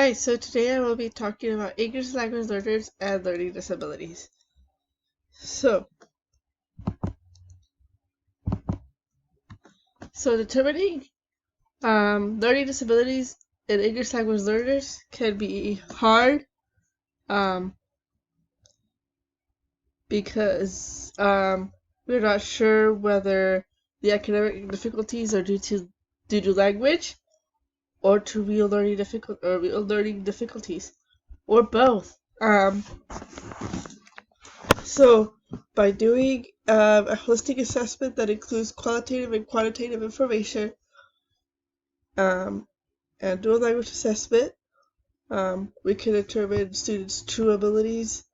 Hi, so today I will be talking about English language learners and learning disabilities. So determining learning disabilities in English language learners can be hard because we're not sure whether the academic difficulties are due to language or to real learning difficulties or both. So, by doing a holistic assessment that includes qualitative and quantitative information and dual language assessment, we can determine students' true abilities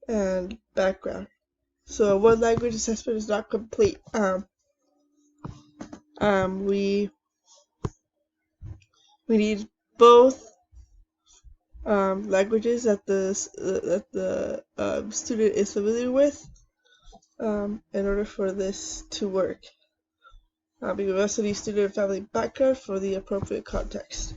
and background. So, one language assessment is not complete. We need both languages that the student is familiar with in order for this to work. We also need student and family background for the appropriate context.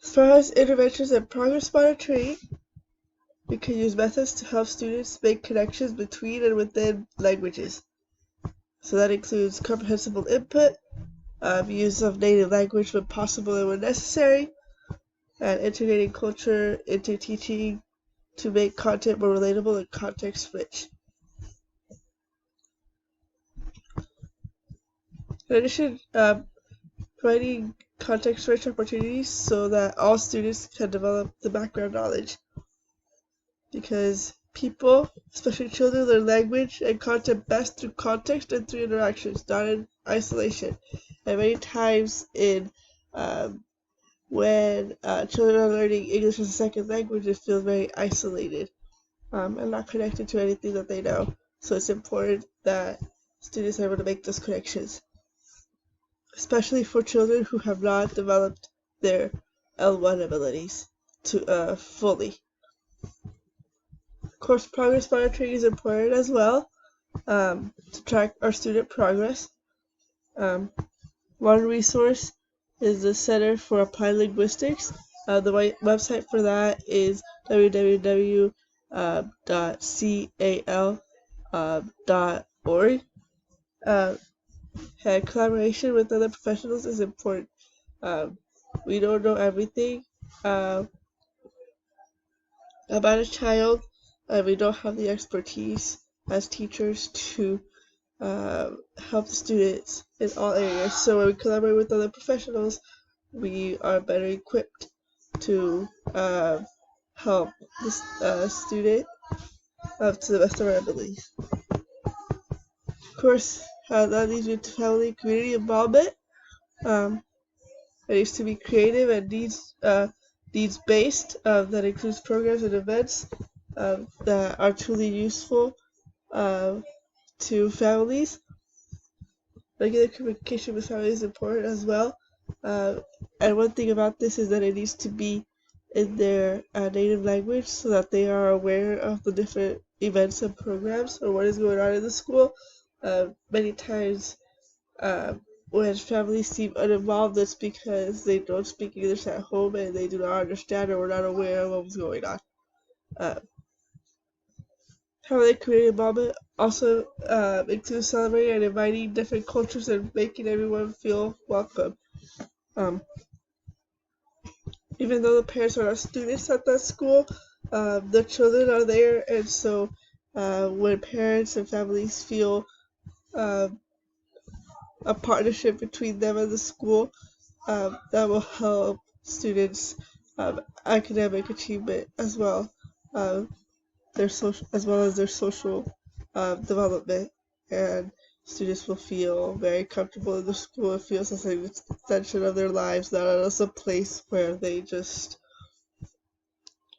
As far as interventions and progress monitoring, we can use methods to help students make connections between and within languages. So that includes comprehensible input, use of native language when possible and when necessary, and integrating culture into teaching to make content more relatable and context-rich. In addition, providing context-rich opportunities so that all students can develop the background knowledge. Because people, especially children, learn language and content best through context and through interactions, not in isolation. And many times when children are learning English as a second language, it feels very isolated and not connected to anything that they know. So it's important that students are able to make those connections, especially for children who have not developed their L1 abilities to fully. Of course, progress monitoring is important as well to track our student progress. One resource is the Center for Applied Linguistics. The website for that is www.cal.org. And collaboration with other professionals is important. We don't know everything about a child. We don't have the expertise as teachers to help the students in all areas. So when we collaborate with other professionals, we are better equipped to help the student up to the best of our abilities. Of course, that leads me to family and community involvement. It needs to be creative and needs-based. That includes programs and events that are truly useful to families. Regular communication with families is important as well. And one thing about this is that it needs to be in their native language so that they are aware of the different events and programs or what is going on in the school. Many times when families seem uninvolved, it's because they don't speak English at home and they do not understand or are not aware of what's going on. Family community involvement also includes celebrating and inviting different cultures and making everyone feel welcome. Even though the parents are not students at that school, the children are there, and so when parents and families feel a partnership between them and the school, that will help students' academic achievement as well, their social as well as their social development, and students will feel very comfortable in the school. It feels as an extension of their lives, not as a place where they just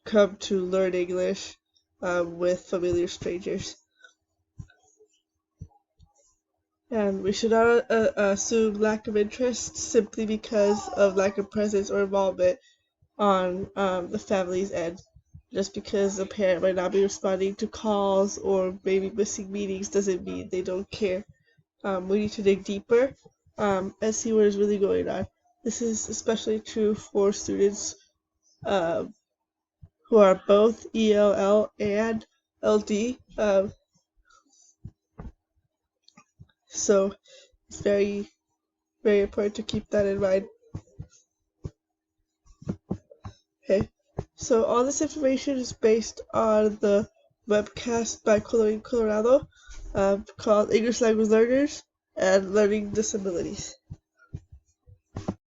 come to learn English with familiar strangers. And we should not assume lack of interest simply because of lack of presence or involvement on the family's end. Just because a parent might not be responding to calls or maybe missing meetings doesn't mean they don't care. We need to dig deeper and see what is really going on. This is especially true for students who are both ELL and LD. So it's very, very important to keep that in mind. Okay, so all this information is based on the webcast by Coloring Colorado called English Language Learners and Learning Disabilities.